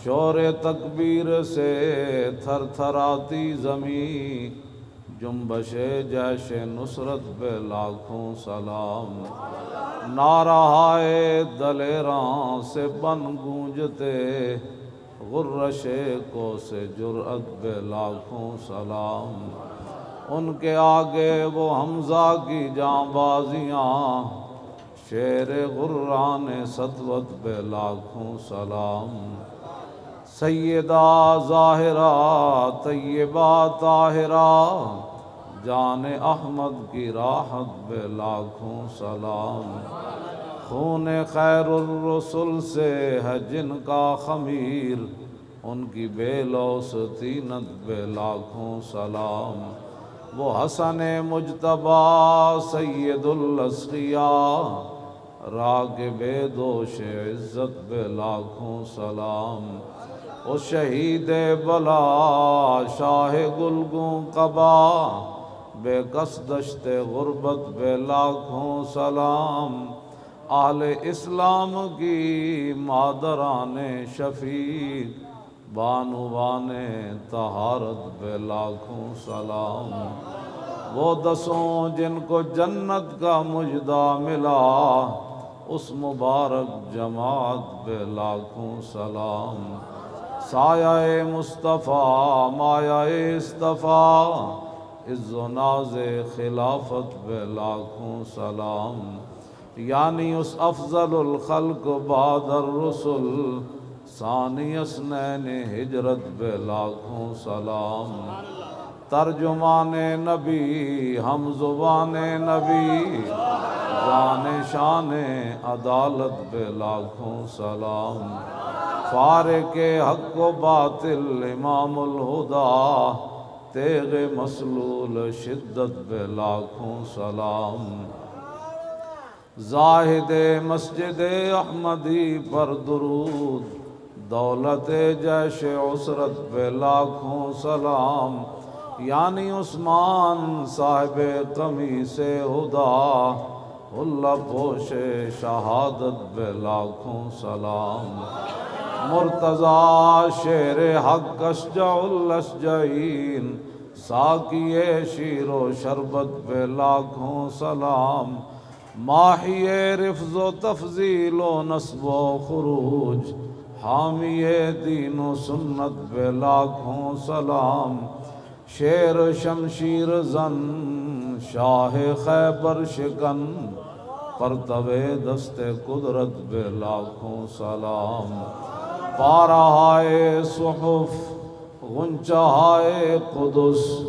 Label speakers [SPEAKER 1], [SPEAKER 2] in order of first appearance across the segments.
[SPEAKER 1] شور تکبیر سے تھر تھراتی زمین، جنبش جیش نصرت پہ لاکھوں سلام۔ نعرہائے دلیراں سے بن گونجتے، غرش کو سے جرأت پہ لاکھوں سلام۔ ان کے آگے وہ حمزہ کی جاں بازیاں، شیر غران سطوت پہ لاکھوں سلام۔ سیدہ ظاہرہ طیبہ طاہرہ، جان احمد کی راحت پہ لاکھوں سلام۔ خون خیر الرسل سے ہے جن کا خمیر، ان کی بے لوث طینت پہ لاکھوں سلام۔ وہ حسن مجتبیٰ سید الاسقیاء، راغب دوش عزت پہ لاکھوں سلام۔ اس شہید بلا شاہ گلگوں قبا، بے کس دشت غربت پہ لاکھوں سلام۔ اہل اسلام کی مادران شفیق، بانوان طہارت پہ لاکھوں سلام۔ وہ دسوں جن کو جنت کا مژدہ ملا، اس مبارک جماعت پہ لاکھوں سلام۔ سایہ مصطفیٰ مایہ اصطفیٰ، عز و ناز خلافت پہ لاکھوں سلام۔ یعنی اس افضل الخلق بعد الرسل، ثانی اثنین ہجرت پہ لاکھوں سلام۔ ترجمان نبی ہم زبان نبی، جان شان عدالت پہ لاکھوں سلام۔ فارق حق و باطل امام الہدیٰ، تیغ مسلول شدت پہ لاکھوں سلام۔ زاہد مسجد احمدی پر درود، دولت جیش عسرت پہ لاکھوں سلام۔ یعنی عثمان صاحب قمیص ہدیٰ، حلہ پوش شہادت پہ لاکھوں سلام۔ مرتضیٰ شیر حق اشجع الاشجعین، ساقی شیر و شربت پہ لاکھوں سلام۔ ماحی رفظ و تفضیل و نصب و خروج، حامی دین و سنت پہ لاکھوں سلام۔ شیر شمشیر زن شاہ خیبر شکن، پرتو دست قدرت پہ لاکھوں سلام۔ پارہائے صحف غنچہائے قدس،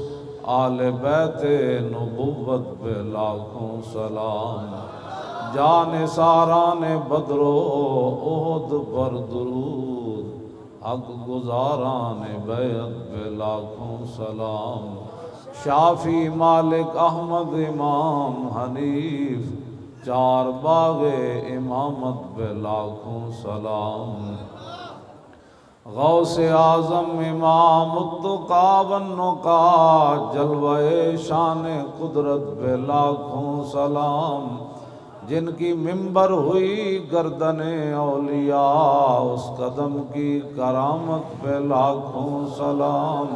[SPEAKER 1] آل بیت نبوت پہ لاکھوں سلام۔ جان ساران بدر و احد پر درود، حق گزاران بیعت پہ لاکھوں سلام۔ شافی مالک احمد امام حنیف، چار باغ امامت پہ لاکھوں سلام۔ غوث اعظم امام التقیٰ والنقیٰ، جلوہ شان قدرت پہ لاکھوں سلام۔ جن کی منبر ہوئی گردن اولیاء، اس قدم کی کرامت پہ لاکھوں سلام۔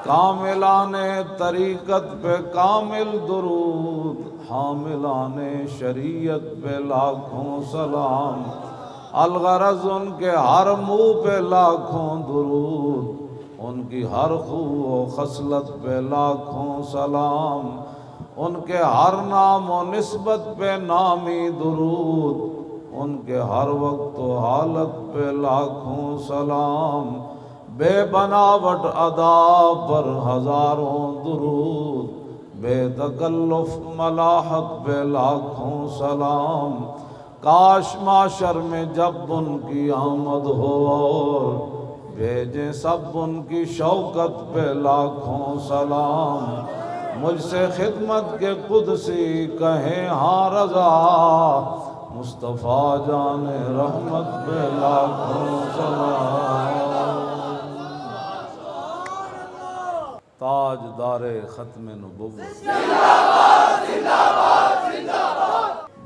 [SPEAKER 1] کاملان طریقت پہ کامل درود، حاملان شریعت پہ لاکھوں سلام۔ الغرض ان کے ہر منہ پہ لاکھوں درود، ان کی ہر خو و خصلت پہ لاکھوں سلام۔ ان کے ہر نام و نسبت پہ نامی درود، ان کے ہر وقت و حالت پہ لاکھوں سلام۔ بے بناوٹ ادا پر ہزاروں درود، بے تکلف ملاحت پہ لاکھوں سلام۔ کاش معاشر میں جب ان کی آمد ہو، اور بھیجیں سب ان کی شوکت پہ لاکھوں سلام۔ مجھ سے خدمت کے قدسی کہیں ہاں رضا، مصطفیٰ جان رحمت پہ لاکھوں سلام۔ تاجدار ختم نبوت،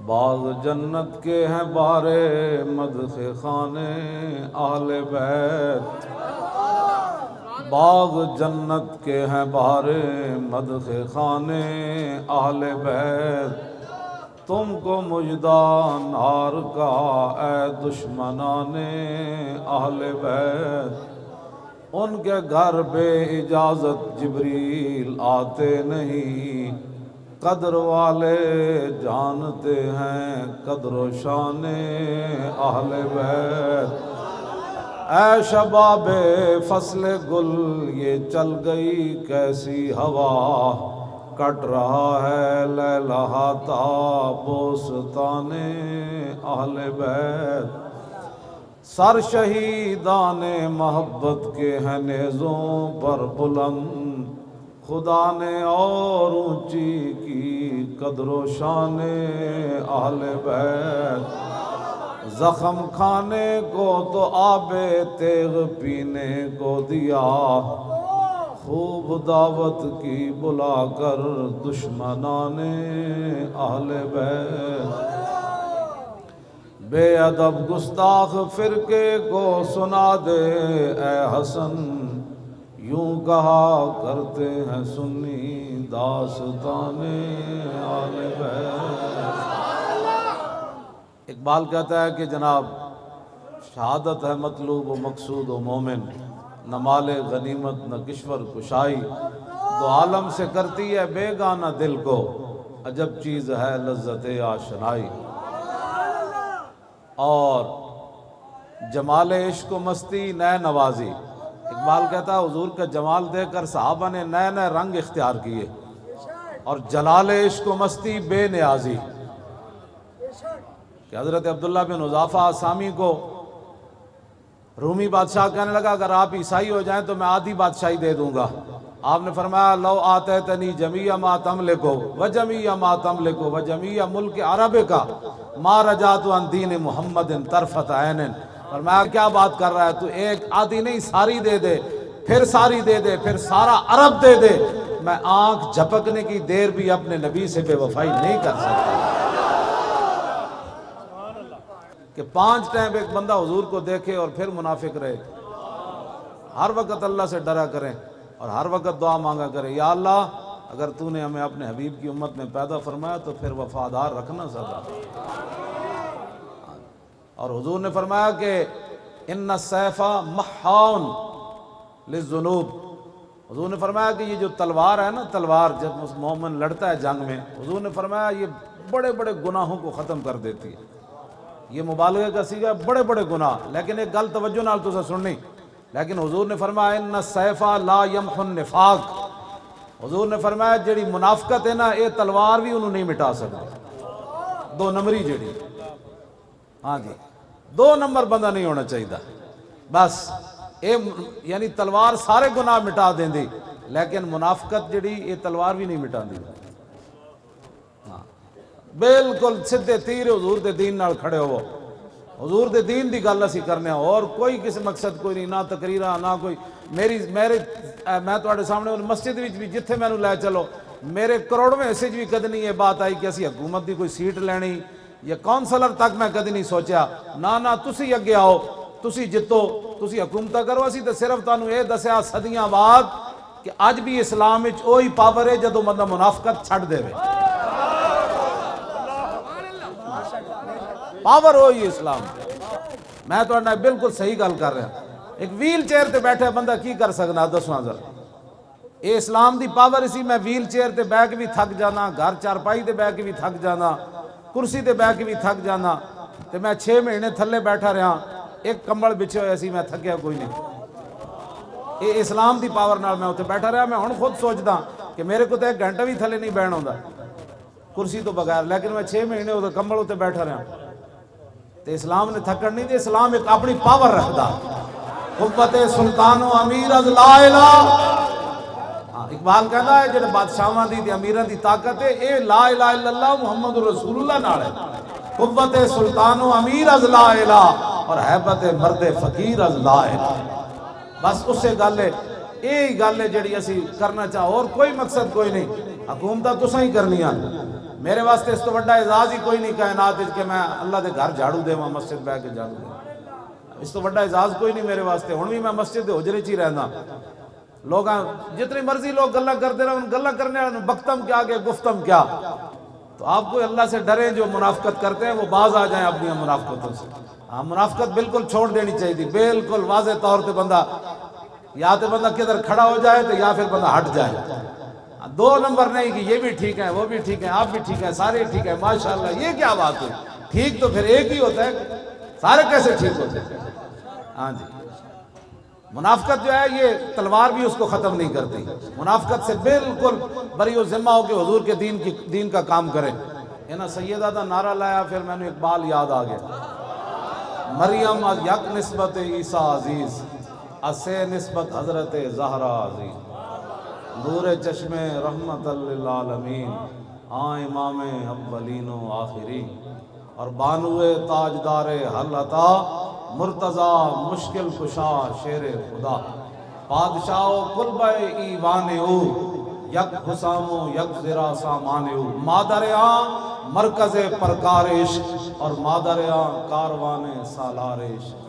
[SPEAKER 1] باغ جنت کے ہیں بارے مدح خانے اہل بیت، باغ جنت کے ہیں بارے مدح خانے اہل بیت، تم کو مجدہ نار کا اے دشمنان اہل بیت، ان کے گھر بے اجازت جبریل آتے نہیں، قدر والے جانتے ہیں قدر و شان اہل بیت، اے شباب فصل گل یہ چل گئی کیسی ہوا، کٹ رہا ہے لہلاتا بوستان اہل بیت، سر شہیدان محبت کے ہیں نیزوں پر بلند، خدا نے اور اونچی کی قدر و شان اہل بیت، زخم کھانے کو تو آب تیغ پینے کو دیا، خوب دعوت کی بلا کر دشمنان اہل بیت، بے ادب گستاخ فرقے کو سنا دے اے حسن، یوں کہا کرتے ہیں سنی داستان اہل بیت۔ اقبال کہتا ہے کہ جناب شہادت ہے مطلوب و مقصود و مومن، نہ مال غنیمت نہ کشور کشائی، دو عالم سے کرتی ہے بے گانہ دل کو، عجب چیز ہے لذت آشنائی، اور جمال عشق و مستی نئے نوازی۔ اقبال کہتا ہے حضور کا جمال دیکھ کر صحابہ نے نئے نئے رنگ اختیار کیے، اور جلال عشق و مستی بے نیازی، کہ حضرت عبداللہ بن حذافہ آسامی کو رومی بادشاہ کہنے لگا اگر آپ عیسائی ہو جائیں تو میں آدھی بادشاہی دے دوں گا، آپ نے فرمایا لو آتیتنی جمیع ما تملکو وجمیع ما تملکو وجمیع ملک عرب کا ما رجعت عن دین محمد طرفت عین، فرمایا کیا بات کر رہا ہے تو، ایک آدھی نہیں ساری دے دے، پھر ساری دے دے، پھر سارا عرب دے دے، میں آنکھ جھپکنے کی دیر بھی اپنے نبی سے بے وفائی نہیں کر سکتا۔ کہ 5 ٹائم ایک بندہ حضور کو دیکھے اور پھر منافق رہے، ہر وقت اللہ سے ڈرا کریں اور ہر وقت دعا مانگا کریں، یا اللہ اگر تو نے ہمیں اپنے حبیب کی امت میں پیدا فرمایا تو پھر وفادار رکھنا سدا۔ اور حضور نے فرمایا کہ ان السیف محاون للذنوب، حضور نے فرمایا کہ یہ جو تلوار ہے نا، تلوار جب مومن لڑتا ہے جنگ میں، حضور نے فرمایا یہ بڑے بڑے گناہوں کو ختم کر دیتی ہے، یہ مبالغہ کا صیغہ ہے، بڑے بڑے گناہ، لیکن ایک گل توجہ نال تسا سننی، لیکن حضور نے فرمایا ان السیف لا یمحو النفاق، حضور نے فرمایا جڑی منافقت ہے نا یہ تلوار بھی انہوں نہیں مٹا سکتی، 2 نمبری جڑی، ہاں جی 2 نمبر بندہ نہیں ہونا چاہیے، بس یعنی تلوار سارے گناہ مٹا دیں دی، لیکن منافقت جڑی یہ تلوار بھی نہیں مٹا دی، بالکل سدھے تیر حضور دے دین نال کھڑے ہو، حضور دے دین دی گل اسی کرنے ہو، اور کوئی کسی مقصد کوئی نہیں، نہ تقریرہ نہ کوئی میں تواڈے سامنے مسجد وچ بھی جتھے مینوں لے چلو، میرے کروڑویں حصے بھی کدی نہیں یہ بات آئی کہ اسی حکومت دی کوئی سیٹ لینی یا کونسلر تک میں کدی نہیں سوچیا، نہ تسی اگے آؤ، تسی جتو، تسی حکومت کرو، اسی تے صرف تانوں یہ دسیا صدیاں بعد کہ اج بھی اسلام وچ وہی پاور ہے جدوں بندہ منافقت چھڈ دے، پاور ہوئی اسلام، میں تو بالکل صحیح گل کر رہا، ایک ویل چیئر تے بیٹھے بندہ کی کر سکنا دسواں ذرا، اے اسلام دی پاور اسی، میں ویل چیئر تے بیٹھ کے بھی تھک جانا، گھر چارپائی تے بیٹھ کے بھی تھک جانا، کرسی تے بیٹھ کے بھی تھک جانا، تے میں 6 مہینے تھلے بیٹھا رہا، ایک کمبل بچھے ہوئے سی، میں تھکیا کوئی نہیں، اے اسلام دی پاور نال میں اتنے بیٹھا رہا، میں ہن خود سوچدا کہ میرے کو تو 1 گھنٹہ بھی تھلے نہیں بیٹھنا ہوندا کرسی تو بغیر، لیکن میں 6 مہینے اتنے کمبل اتنے بیٹھا رہا، تے اسلام نے تھکن نہیں دے، اسلام ایک اپنی پاور رکھدا، قوت سلطان و امیر از لا الہ، اقبال کہتا ہے جڑے بادشاہاں دی امیراں دی طاقت ہے اے لا الہ الا اللہ محمد رسول اللہ نال ہے، قوت سلطان و امیر از لا الہ اور ہیبت مرد فقیر از لا الہ، بس اس سے گل ہے، یہی گل ہے جڑی اسی کرنا چاہو، اور کوئی مقصد کوئی نہیں، حکومتہ تساں ہی کرنیاں، میرے واسطے اس تو بڑا اعزاز ہی کوئی نہیں کائنات کہ میں اللہ دے گھر جھاڑو دے مسجد بہ کے جھاڑو دے، اس تو بڑا اعزاز کوئی نہیں میرے واسطے۔ ہن بھی میں مسجد دے حجرے چ ہی رہنا، لوگ جتنی مرضی لوگ گلا کرتے رہے، ان گلا کرنے والوں بختم کیا کہ گفتم کیا۔ تو آپ کو اللہ سے ڈریں، جو منافقت کرتے ہیں وہ باز آ جائیں اپنی منافقتوں سے۔ ہاں منافقت بالکل چھوڑ دینی چاہیے تھی، بالکل واضح طور پہ بندہ یا تو بندہ کدھر کھڑا ہو جائے تو یا پھر بندہ ہٹ جائے، دو نمبر نہیں کہ یہ بھی ٹھیک ہے وہ بھی ٹھیک ہے آپ بھی ٹھیک ہے سارے ٹھیک ہے ماشاءاللہ، یہ کیا بات ہے؟ ٹھیک تو پھر ایک ہی ہوتا ہے، سارے کیسے ٹھیک ہوتے ہیں؟ ہاں جی، منافقت جو ہے یہ تلوار بھی اس کو ختم نہیں کرتی، منافقت سے بالکل بری و ذمہ ہو کے حضور کے دین کا کام کرے۔ یہ نا سیدہ دا نعرہ لایا، پھر میں نے اقبال یاد آ گیا، مریم از یک نسبت عیسیٰ عزیز، اسے نسبت حضرت زہرا عزیز، نور چشم رحمت للعالمین، امام اولین و آخرین، اور بانوے تاجدار حل عطا، مرتضی مشکل کشا شیر خدا، بادشاہ و قلبہ ایوان او، یک حسام و یک زرا سامان او، مادر مرکز پرکار عشق اور مادر کاروان سالار عشق،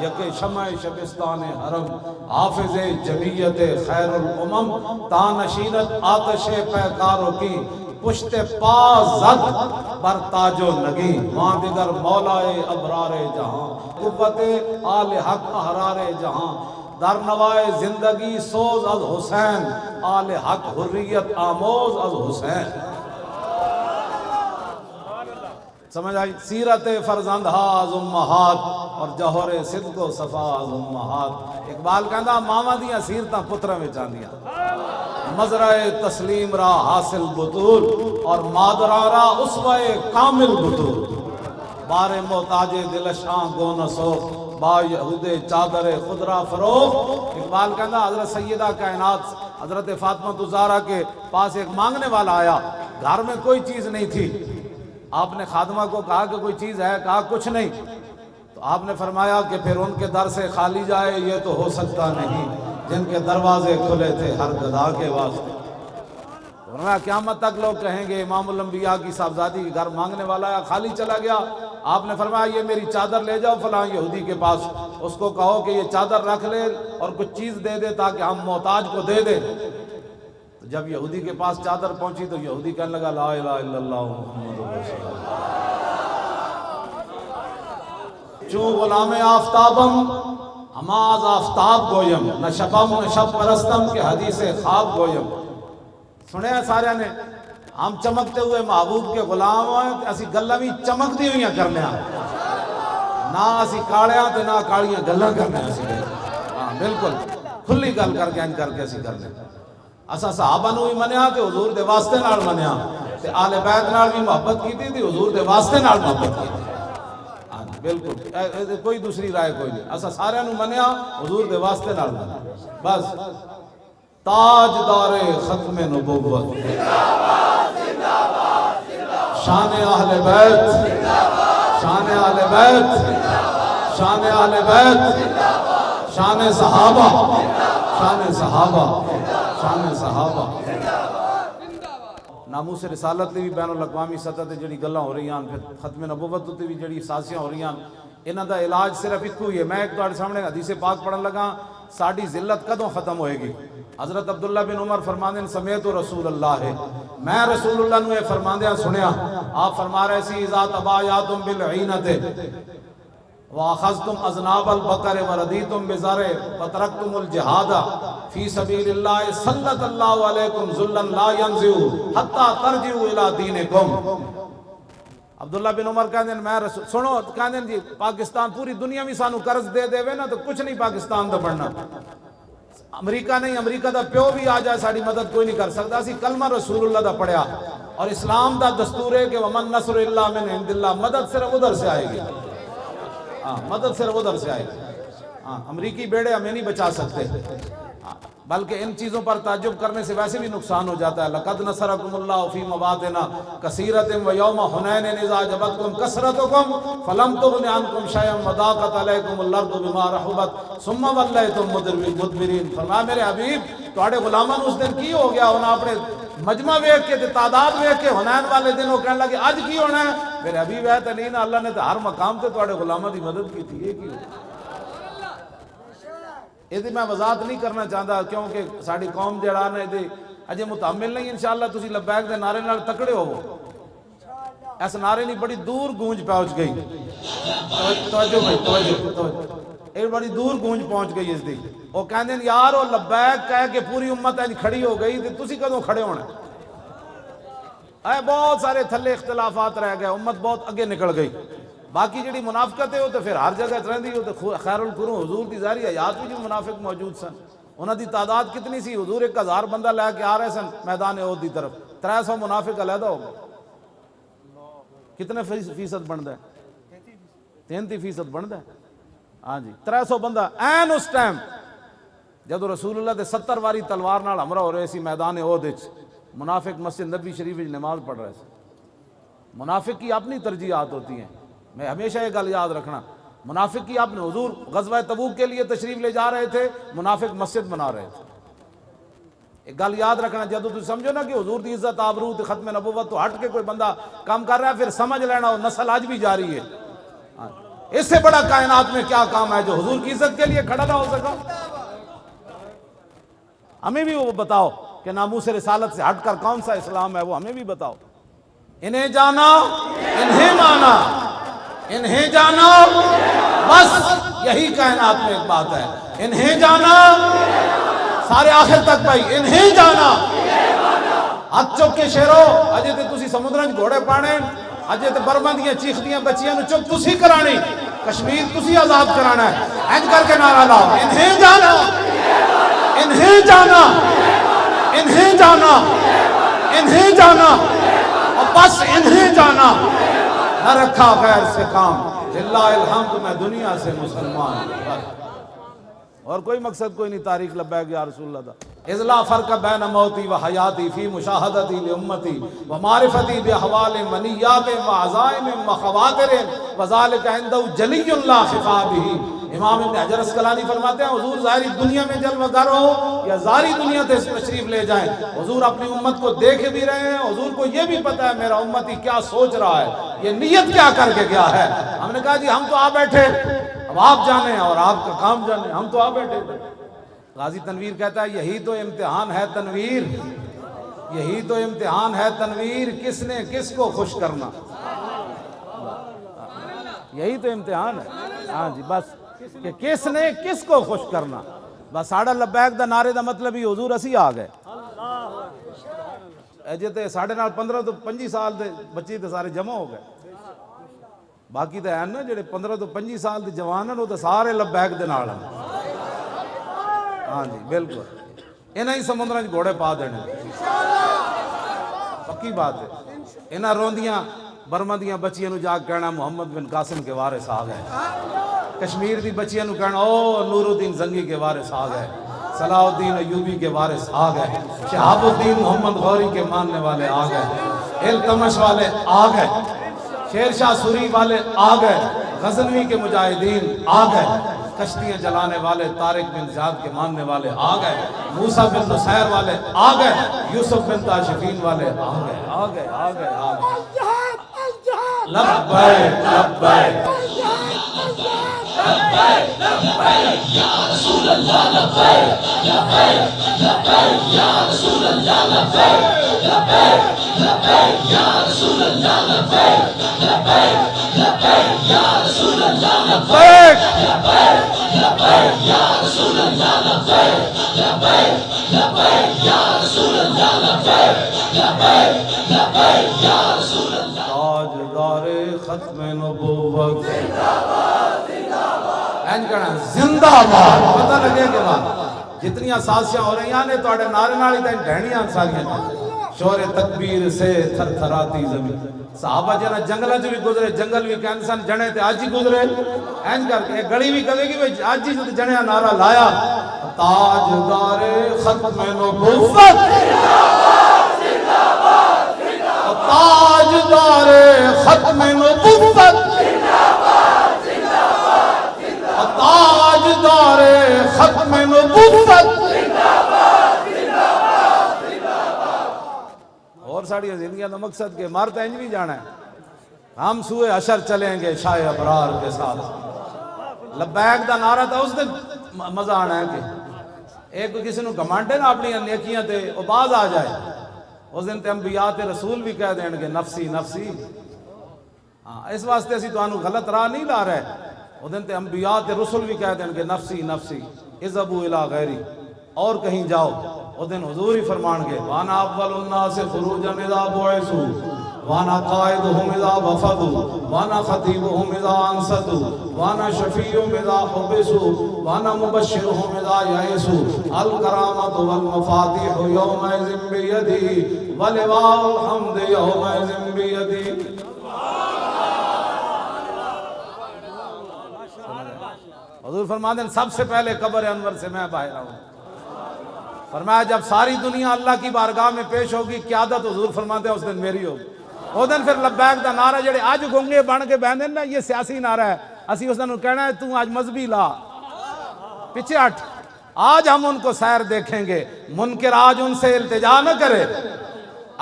[SPEAKER 1] یک شمع شبستان حرم، حافظ جمیت خیر الامم، تانشینت آتش پیکاروں کی، پشت پا زد بر تاج و نگی، وہاں دیگر مولائے ابرار جہاں، قوت آل حق احرار جہاں، در نوائے زندگی سوز از حسین، آل حق حریت آموز از حسین۔ سمجھ آئی؟ سیرت فرزندہ از امہات اور جوہر صدق و صفا از امہات۔ اقبال کہندا ماما دیاں سیرتاں پتراں وچ آندیاں، مزرع تسلیم را حاصل بطول اور مادراں را اسوہ کامل بطول، بار محتاج دلشاں گو نسو با یہود چادر خود را فروغ۔ اقبال کہندا حضرت سیدہ کائنات حضرت فاطمہ الزہرا کے پاس ایک مانگنے والا آیا، گھر میں کوئی چیز نہیں تھی، آپ نے خادمہ کو کہا کہ کوئی چیز ہے؟ کہا کچھ نہیں، تو آپ نے فرمایا کہ پھر ان کے در سے خالی جائے یہ تو ہو سکتا نہیں، جن کے دروازے کھلے تھے ہر گدھا کے واسطے۔ فرمایا قیامت تک لوگ کہیں گے امام الانبیاء کی صاحبزادی کے گھر مانگنے والا ہے خالی چلا گیا۔ آپ نے فرمایا یہ میری چادر لے جاؤ فلاں یہودی کے پاس، اس کو کہو کہ یہ چادر رکھ لے اور کچھ چیز دے دے تاکہ ہم محتاج کو دے دیں۔ جب یہودی کے پاس چادر پہنچی تو یہودی کہنے لگا لا الہ الا اللہ محمد رسول اللہ، چون غلام آفتابم ہماز آفتاب گویم، نہ شبم نہ شب پرستم کے حدیث خواب گویم۔ سنے ہیں سارے نے، ہم چمکتے ہوئے محبوب کے غلام ہیں، اسی گلہ بھی چمک دی ہوئیاں کرنے ہیں، نہ اسی کاڑیاں تے نہ کاڑیاں گلہ کرنے ہیں، بالکل کھلی گل کر کے اسی کرنے ہیں۔ اسا صحابہ نو بھی منیا تے حضور دے واسطے نال منیا، تے آل بیت نال بھی محبت کی تھی حضور دے واسطے نال محبت کی تھی، بالکل کوئی دوسری رائے کوئی نہیں، اسا سارے نو منیا حضور دے واسطے نال منیا بس۔ تاجدار ختم نبوت، شان اہل بیت، شان اہل بیت، شان اہل بیت، شان صحابہ، شان صحابہ، شان صحابہ۔ ناموس رسالت تے بھی بین الاقوامی سطح تے جڑی گلاں ہو رہی ہیں، پھر ختم نبوت تے بھی جڑی سازیاں ہو رہی ہیں، انہاں دا علاج صرف ایکو ہی ہے۔ میں ایک تہاڈے سامنے حدیث پاک پڑھن لگا، ساڈی ذلت کدوں ختم ہوئے گی؟ حضرت عبداللہ بن عمر فرماندے ہیں سمیت رسول اللہ ہے، میں رسول اللہ نے فرماندیاں سنیا، آپ فرما رہے سی اذا تبایعتم بالعینۃ وَأَخَذْتُمْ أَذْنَابَ الْبَقَرِ وَرَضِيتُمْ بِزَرْعِ وَتَرَكْتُمُ الْجِهَادَ فِي سَبِيلِ اللَّهِ سَلَّطَ اللَّهُ عَلَيْكُمْ ذُلًّا لَا يَنزِعُ حَتَّى تَرْجِعُوا إِلَىٰ دِينِكُمْ۔ عبداللہ بن عمر کہتے ہیں میں رسول سنو، کہتے ہیں جی پاکستان پوری دنیا میں سانو قرض دے دے نا تو کچھ نہیں پاکستان دا بڑھنا، امریکہ نہیں، امریکہ دا پیو بھی آ جائے ساری مدد کوئی نہیں کر سکتا، اسی کلمہ رسول اللہ دا پڑھیا، اور اسلام دا دستور ہے کہ وَمَن نَصْرُ إِلَّا مِنْ عِنْدِ اللَّهِ، مدد صرف ادھر سے آئے گی، مدد صرف ادھر سے آئے گی، امریکی بیڑے ہمیں نہیں بچا سکتے، بلکہ ان چیزوں پر تعجب کرنے سے ویسے بھی نقصان ہو جاتا ہے۔ لَقَدْ نَصَرَكُمُ اللَّهُ فِي مَوَاطِنَ كَثِيرَةٍ وَيَوْمَ حُنَيْنٍ إِذْ أَعْجَبَتْكُمْ كَثْرَتُكُمْ فَلَمْ تُغْنِ عَنْكُمْ شَيْئًا وَضَاقَتْ عَلَيْكُمُ الْأَرْضُ بِمَا رَحُبَتْ ثُمَّ وَلَّيْتُمْ مُدْبِرِينَ۔ فرمایا میرے حبیب تواڈے غلاماں نوں اس دن کی ہو گیا، انہاں اپنے مجمع ویکھ کے تے تعداد ویکھ کے حنین والے دن وہ کہنے لگے اج کی ہونا ہے؟ میرے حبیب ہے تنین اللہ نے تو ہر مقام تے تواڈے غلاماں دی مدد کی تھی، یہ کی یہ میں وضاحت نہیں کرنا چاہتا کیونکہ ساری قوم جڑا نا یہ اجے متحمل نہیں، انشاءاللہ تسی لبیک دے نعرے نال تکڑے ہوو، اس نعرے نہیں بڑی دور گونج پہنچ گئی، توجہ بھائی توجہ، ایک بڑی دور گونج پہنچ گئی اس دی، وہ کہندے ہیں یار وہ لبیک کہہ کہ پوری امت انج کھڑی ہو گئی تے تسی کدوں کھڑے ہونا؟ اے بہت سارے تھلے اختلافات رہ گئے، امت بہت اگے نکل گئی، باقی جڑی منافقت ہے وہ تو پھر ہر جگہ رہندی، وہ تو خیر القرون حضور دی ظاہری حیات میں جو منافق موجود سن، انہاں دی تعداد کتنی سی؟ حضور 1000 بندہ لے کے آ رہے سن میدان احد دی طرف، 300 منافق علیحدہ ہو گئے، کتنے فیصد بنتا ہے؟ 33% بنتا ہے، ہاں جی 300 بندہ این اس ٹائم جب رسول اللہ دے 70 واری تلوار نال ہمراہ ہو رہے سی میدان احد وچ، منافق مسجد نبی شریف وچ نماز پڑھ رہے تھے۔ منافق کی اپنی ترجیحات ہوتی ہیں، میں ہمیشہ یہ گل یاد رکھنا، منافق کی اپنے، حضور غزوہ تبوک کے لیے تشریف لے جا رہے تھے، منافق مسجد بنا رہے تھے۔ ایک گل یاد رکھنا، جب تم سمجھو نا کہ حضور دی عزت آبرو تے ختم نبوت تو ہٹ کے کوئی بندہ کام کر رہا ہے، پھر سمجھ لینا وہ نسل آج بھی جاری ہے۔ اس سے بڑا کائنات میں کیا کام ہے جو حضور کی عزت کے لیے کھڑا نہ ہو سکا؟ ہمیں بھی وہ بتاؤ کہ ناموس رسالت سے ہٹ کر کون سا اسلام ہے، وہ ہمیں بھی بتاؤ۔ انہیں جانا، انہیں مانا، انہیں جانا، بس یہی کائنات میں ایک بات ہے، انہیں جانا، سارے آخر تک بھائی انہیں جانا۔ ہاتھ چک کے شیرو، اجے تے تسی سمندرن گھوڑے پانے، اجے تے برما دیاں چیخ دیاں بچیاں نو چک تسی کرانی، کشمیر تسی آزاد کرانا ہے، اینج کر کے نعرہ لاؤ، انہیں جانا، انہیں جانا، انہیں جانا، انہیں جانا، اور بس انہیں جانا، نہ رکھا غیر سے کام، للہ الحمد میں دنیا سے مسلمان ہوں، اور کوئی مقصد کوئی نہیں تاریخ لبیک یا رسول اللہ دا۔ اذ لا فرق بین موتی و حیاتی فی مشاہدتی لامتی و معرفتی باحوال منیات و عزائم و خواتر وذالک عندہ جلی لا خفا بہ۔ امام ابن حجر اسقلانی فرماتے ہیں حضور ظاہری دنیا میں جلوہ گر ہو یا ظاہری دنیا سے تشریف لے جائیں، حضور اپنی امت کو دیکھ بھی رہے ہیں، حضور کو یہ بھی پتہ ہے میرا امتی کیا سوچ رہا ہے، یہ نیت کیا کر کے گیا ہے۔ ہم نے کہا جی ہم تو آ بیٹھے، اب آپ جانیں اور آپ کا کام جانیں، ہم تو آ بیٹھے۔ غازی تنویر کہتا ہے یہی تو امتحان ہے تنویر، یہی تو امتحان ہے تنویر، کس نے کس کو خوش کرنا، یہی تو امتحان ہے، ہاں جی بس، کہ کس نے کس کو خوش کرنا۔ بس ساڑھا لبیک دا نعرے دا مطلب ہی حضور اسی آ گئے، ایجے تے ساڑھے نال 15 تو 25 سال دے بچی تے سارے جمع ہو گئے، باقی تے ہیں نا جڑے 15 تو 25 سال دے جوان ہیں وہ تے سارے لبیک دے نال ہیں، ہاں جی بالکل، انہاں ہی سمندراں وچ گھوڑے پا دینے، پکی بات ہے۔ انہاں روندیاں برما دیاں بچیاں نو جا کے کہنا محمد بن قاسم کے وارث آ گئے، کشمیر دی بچیاں نو کہنا او نور الدین زنگی کے وارث آ گئے، صلاح الدین ایوبی کے وارث آ گئے، شہاب الدین محمد غوری کے ماننے والے آ گئے، التمش والے آ گئے، شیر شاہ سوری والے آ گئے، غزنوی کے مجاہدین آ گئے، کشتیاں جلانے والے طارق بن زیاد کے ماننے والے آ گئے، موسیٰ بن نصیر والے آ گئے، یوسف بن تاشفین والے آ گئے، آ گئے، آ گئے، آ گئے، لبیک لبیک لبیک لبیک یا رسول اللہ، لبیک لبیک لبیک یا رسول اللہ، لبیک لبیک لبیک یا رسول اللہ، لبیک لبیک لبیک یا رسول اللہ، لبیک لبیک لبیک یا رسول اللہ، لبیک لبیک لبیک یا رسول اللہ، لبیک لبیک لبیک یا رسول اللہ۔ تاجدار ختم نبوت زندہ باد، زندہ باد، اینج کہنا زندہ باد، پتہ لگے کہ بات جتنیاں سازشاں ہو رہی ہیں نے تو اڑے نعرے نالی تین ڈھینیاں ساریاں، شور تکبیر سے تھر تھراتی زمین، صحابہ جنہ جنگلہ جو بھی گزرے، جنگل بھی کہ انسان جنے تھے آج ہی گزرے، اینج کر کے گڑی بھی کہے گی آج ہی جنے نعرہ لایا، تاجدار ختم نبوت تاجدار ختم نبوت، تاجدار ختم نبوت، کہنا مقصد کہ مار تو انج بھی جانا ہے، ہم سوئے حشر چلیں گے شاہ ابرار کے ساتھ۔ لبیک دا نعرہ تھا اس دن مزہ آنا ہے کہ ایک کسی نو گھمانڈے نا اپنی نیکیاں تے وہ باز آ جائے، اس دن تے انبیاء تے رسول بھی کہہ دیں گے نفسی نفسی۔ ہاں اس واسطے اسی تو غلط راہ نہیں لا رہے، اس دن تے انبیاء تے رسول بھی کہہ دیں گے نفسی نفسی اذهبوا الی غیری، اور کہیں جاؤ۔ اس دن حضور ہی فرمان گے وانا اول الناس خروجا اذا بعثوا وانا قائدهم اذا وفدوا وانا خطیبهم اذا انصتوا وانا شفیعهم اذا حبسوا وانا مبشرهم اذا یئسوا الکرامۃ والمفاتیح یومئذ بیدی ولواء الحمد یومئذ بیدی۔ حضور فرماتے ہیں سب سے پہلے قبر انور سے میں باہر آؤں۔ فرمایا جب ساری دنیا اللہ کی بارگاہ میں پیش ہوگی قیادت حضور فرماتے ہیں اس دن میری ہوگی۔ اس دن پھر لبیک دا نعرہ جڑے آج گونگے بن کے بہن نا یہ سیاسی نعرہ ہے، اسی اس دن کہنا ہے تو آج مذہبی لا پیچھے ہٹ، آج ہم ان کو سیر دیکھیں گے، منکر آج ان سے التجا نہ کرے۔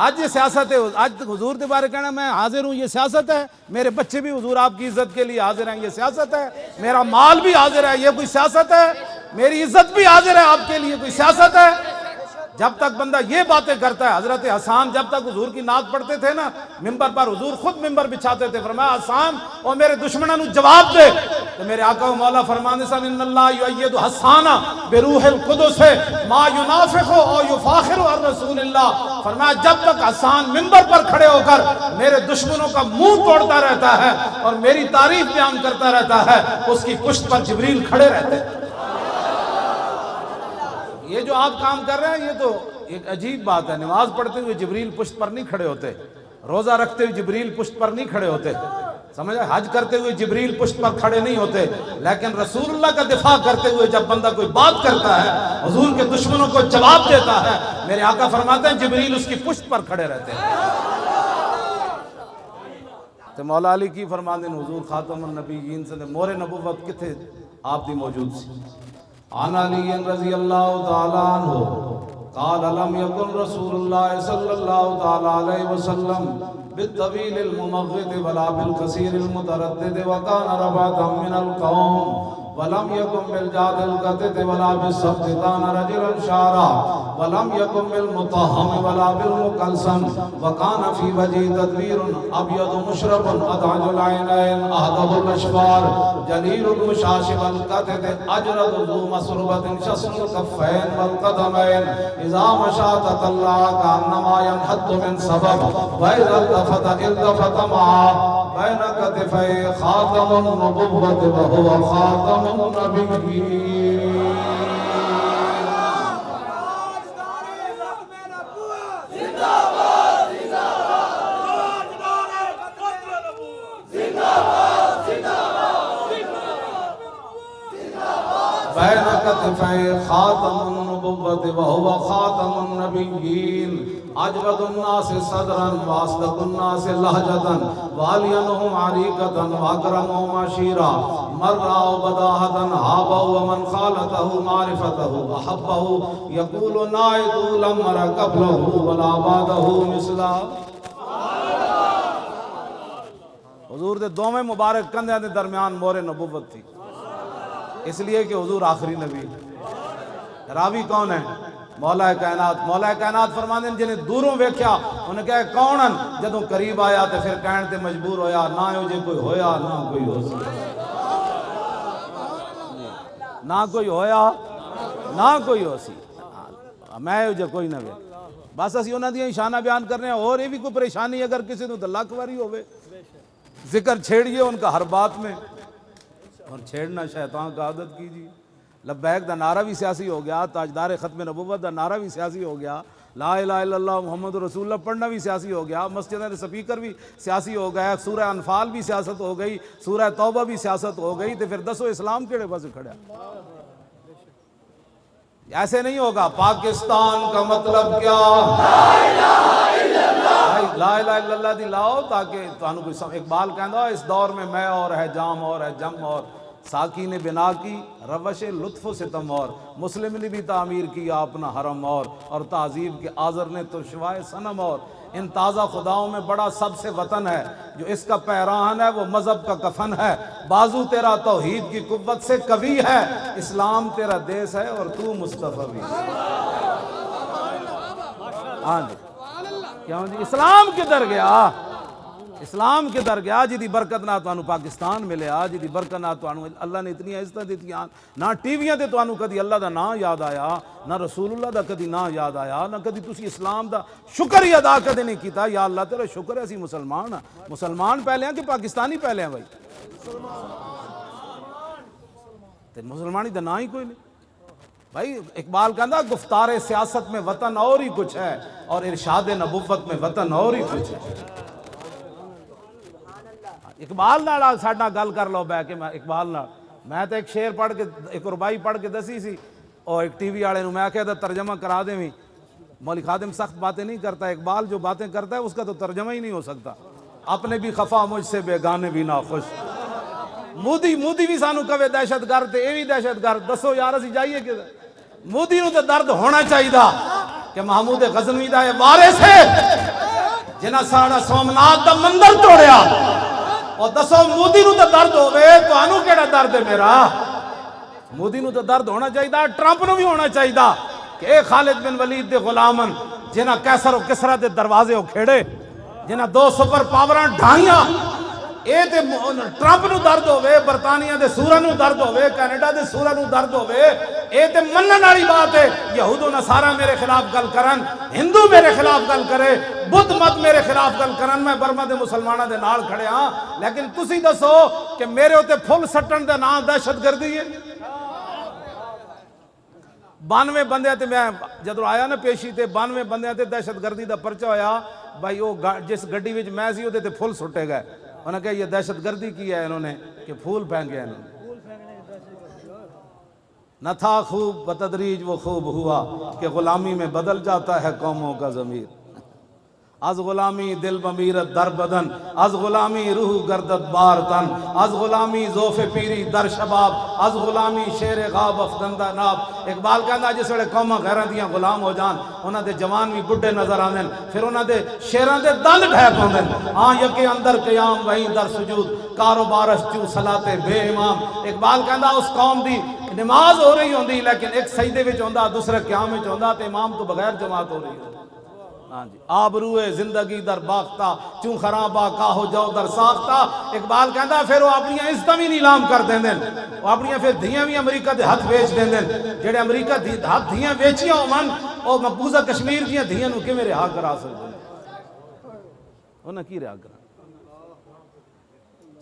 [SPEAKER 1] آج یہ سیاست ہے، آج حضور کے بارے کہنا میں حاضر ہوں یہ سیاست ہے، میرے بچے بھی حضور آپ کی عزت کے لیے حاضر ہیں یہ سیاست ہے، میرا مال بھی حاضر ہے یہ کوئی سیاست ہے، میری عزت بھی حاضر ہے آپ کے لیے کوئی سیاست ہے؟ جب تک بندہ یہ باتیں کرتا ہے، حضرت حسان جب تک حضور کی نعت پڑھتے تھے نا ممبر پر، حضور خود ممبر بچھاتے تھے، فرمایا حسان اور میرے دشمنوں نو جواب دے، تو میرے آقا و مولا فرمانے سے ان اللہ یؤید حسان بروح القدس ما ینافق او یفاخر عن رسول اللہ۔ فرمایا جب تک حسان ممبر پر کھڑے ہو کر میرے دشمنوں کا منہ توڑتا رہتا ہے اور میری تعریف بیان کرتا رہتا ہے، اس کی پشت پر جبریل کھڑے رہتے ہیں۔ یہ جو آپ کام کر رہے ہیں یہ تو ایک عجیب بات ہے، نماز پڑھتے ہوئے جبریل پشت پر نہیں کھڑے ہوتے، روزہ رکھتے ہوئے جبریل پشت پر نہیں کھڑے ہوتے، سمجھا، حج کرتے ہوئے جبریل پشت پر کھڑے نہیں ہوتے، لیکن رسول اللہ کا دفاع کرتے ہوئے جب بندہ کوئی بات کرتا ہے، حضور کے دشمنوں کو جواب دیتا ہے، میرے آقا فرماتے ہیں جبریل اس کی پشت پر کھڑے رہتے ہیں۔ تو مولا علی کی فرماتے ہیں حضور خاتم النبیین سے مور نبوت کتھے آپ دی موجود سی۔ عن علی رضی اللہ تعالی عنہ قال لم يكن رسول اللہ صلی اللہ تعالی علیہ وسلم بالطویل الممغد ولا بالقصیر المتردد وكان ربعة من القوم ولم يكن بالجاد القتت ولا بالسبت كان رجلا شعرا ولم يكن بالمطهم ولا بالمكلسم وكان في وجهه تدبير ابيض مشرب ادعج العينين اهدب الاشفار جليل المشاشب القتت اجرد ذو مسربة شسن الكفين والقدمين اذا مشى تطلع كانما ينحط من سبب واذا التفت معه بين كتفي خاتم النبوة وهو خاتم النبيين۔ بين كتفي خاتم النبوة وهو خاتم النبيين اجود الناس صدرا واصدق الناس لهجة والينهم عريقة واكرمهم عشيرا مرا بداهة هابه ومن خالته معرفته احبه يقول نائد لم مر قبله ولا بعده مثلا۔ حضور دے دوویں مبارک کندھیاں دے درمیان مور نبوت تھی، اس لیے کہ حضور آخری نبی۔ راوی کون ہے؟ مولا کائنات۔ مولا کائنات فرماندے ہیں جنہیں دوروں ویکھیا انہیں کہا کونن، جدوں قریب آیا تے پھر کہن تے مجبور ہویا نہ ہو جے کوئی ہویا نہ کوئی ہو سی، نہ کوئی ہویا نہ کوئی ہو سی، میں ہو جے کوئی نہ وے۔ بس اسی انہاں دی شانہ بیان کر رہے ہیں، اور یہ بھی کوئی پریشانی اگر کسی نو لاکھ واری ہوئے ذکر چھیڑیے ان کا ہر بات میں، اور چھیڑنا شیطان کا عادت کیجیے۔ لبیک دا نعرہ بھی سیاسی ہو گیا، تاجدار ختم نبوت دا نعرہ بھی سیاسی ہو گیا، لا الہ الا اللہ محمد رسول اللہ پڑھنا بھی سیاسی ہو گیا، مسجد کے سپیکر بھی سیاسی ہو گیا، سورہ انفال بھی سیاست ہو گئی، سورہ توبہ بھی سیاست ہو گئی، تو پھر دسو اسلام کیڑے پاس کھڑا؟ ایسے نہیں ہوگا۔ پاکستان کا مطلب کیا؟ لا الہ الا اللہ دی لاؤ، تاکہ تانوں کوئی اقبال کہندا اس دور میں میں اور ہے جام اور ہے جم اور ساکی نے بنا کی روش لطف و ستم اور، مسلم نے بھی تعمیر کیا اپنا حرم اور تعظیم کے آذر نے ترشوائے صنم اور، ان تازہ خداؤں میں بڑا سب سے وطن ہے، جو اس کا پیراہن ہے وہ مذہب کا کفن ہے، بازو تیرا توحید کی قوت سے قوی ہے، اسلام تیرا دیس ہے اور تو مصطفی بھی۔ ہاں جی کیوں جی، اسلام کدھر گیا؟ اسلام کدھر گیا؟ جی دی برکت نہ تانوں پاکستان ملے، جی دی برکت نہ تانوں اللہ نے اتنی عزت دیتی، نہ ٹی ویاں تے تانوں کدی اللہ دا نام یاد آیا، نہ رسول اللہ دا کدی نام یاد آیا، نہ کدی تسی اسلام دا شکر ہی ادا کدی نہیں کیتا۔ یا اللہ تیرا شکر ہے اسی مسلمان ہاں، مسلمان پہلے ہیں کہ پاکستانی پہلے ہیں بھائی؟ تے مسلمانی دا نام ہی کوئی نہیں بھائی۔ اقبال کہندا گفتار سیاست میں وطن اور ہی کچھ ہے اور ارشاد نبوت میں وطن اور ہی کچھ ہے۔ اقبال نال ساڈا گل کر لو بہ کے، میں اقبال نال میں تو ایک شعر پڑھ کے ایک ربائی پڑھ کے دسی سی، اور ایک ٹی وی والے میں آخیا تھا ترجمہ کرا دیں بھی، مولوی خادم سخت باتیں نہیں کرتا، اقبال جو باتیں کرتا ہے اس کا تو ترجمہ ہی نہیں ہو سکتا۔ اپنے بھی خفا مجھ سے بیگانے بھی ناخوش، مودی بھی سانو کہے دہشت گرد تے اے بھی دہشت گرد، دسو یار اسی جائیے کہ مودی نو تے درد ہونا چاہیے کہ محمود غزنوی دا یہ وارث ہے جنہاں ساڑا سومنات دا مندر توڑیا، اور دسو مودی نو تے درد ہوئے تو آنو کیڑا درد ہے میرا؟ مودی نو تے درد ہونا چاہیے، ٹرمپ نو بھی ہونا چاہیے کہ اے خالد بن ولید دے غلامن جنہاں کیسر و کسرا دے دروازے ہو کھیڑے، جنہاں 2 سپر پاوراں ڈھائیاں، اے تے ٹرمپ نو درد ہوئے، برطانیہ دے سورا نو درد ہوئے، کینیڈا دے سورا نو درد ہوئے، اے تے منن والی بات ہے۔ یہود و نصارہ میرے خلاف گل کرن، ہندو میرے خلاف گل کرے، بدھ مت میرے خلاف گل کرن، میں برما دے مسلمانہ دے نال کھڑے ہاں، لیکن تسی دسو کہ میرے ہوتے پھل سٹن دے نام دہشت گردی ہے۔ 92 بندے تے میں جدو آیا نا پیشی تے 92 بندے تے دہشت گردی دا پرچہ ہویا، بھائی وہ جس گڈی وچ میں سی تے پھل سٹے گئے، انہوں نے کہا یہ دہشت گردی کی ہے انہوں نے کہ پھول پھینکے انہوں نے۔ نہ تھا خوب بتدریج وہ خوب ہوا کہ غلامی میں بدل جاتا ہے قوموں کا ضمیر، از غلامی دل بمیرت در بدن، از غلامی روح گردت بار تن، از غلامی ذوف پیری در شباب، از غلامی شیر غاب افدندہ ناب۔ اقبال کہنا جس ویلے قوماں غیراں دیاں غلام ہو جان، انہاں دے جوان بھی بڈھے نظر آندن، پھر انہاں دے شیراں دے دند ڈھیک ہوندن، یکے اندر قیام وہیں در سجود، کاروبارش چوں صلاتے بے امام۔ اقبال کہنا اس قوم دی نماز ہو رہی ہوندی لیکن ایک سجدے وچ ہوندا، دوسرے قیام وچ ہوندا تے امام تو بغیر جماعت ہو رہی ہوندی۔ آبروئے زندگی در باختہ چوں خرابہ کاہو جو در ساختہ۔ اقبال کہندا پھر وہ اپنی عزتاں بھی نیلام کر دیں دیں، وہ اپنی پھر دھیاں بھی امریکہ دے ہاتھ بیچ دیں دیں، جڑے امریکہ ہاتھ دھیاں بیچیاں ہومن اور مقبوضہ کشمیر دیاں دھیاں نو کہ میرے ہاں کرا سکتے ہیں، انہاں کی رہا کرا